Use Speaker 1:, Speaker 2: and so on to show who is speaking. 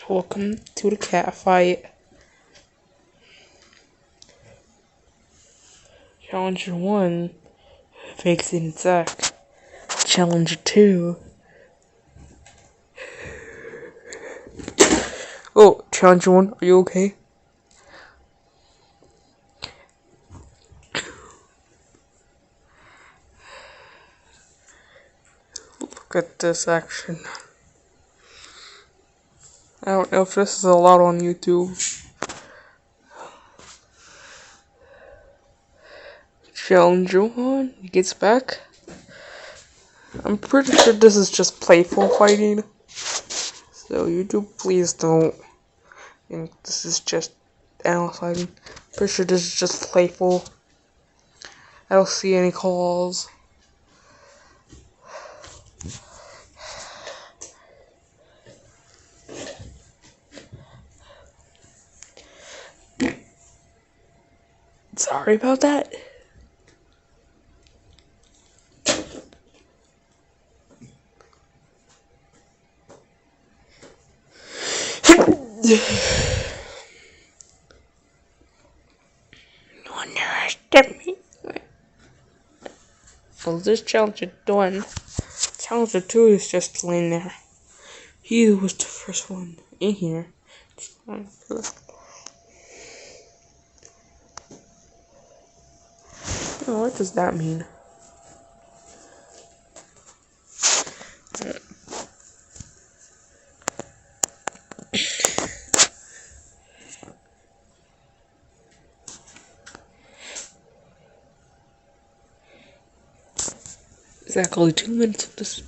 Speaker 1: Welcome to the cat fight. Challenge 1, fakes an attack. Challenge 2. Oh, challenge 1, are you okay? Look at this action. I don't know if this is allowed on YouTube. Challenge 1, he gets back. I'm pretty sure this is just playful fighting. So YouTube, please don't think this is just animal fighting. Pretty sure this is just playful. I don't see any calls. Sorry about that. No underestimate me. Well, this challenge is done. Challenge 2 is just laying there. He was the first one in here. Oh, what does that mean? Exactly 2 minutes of this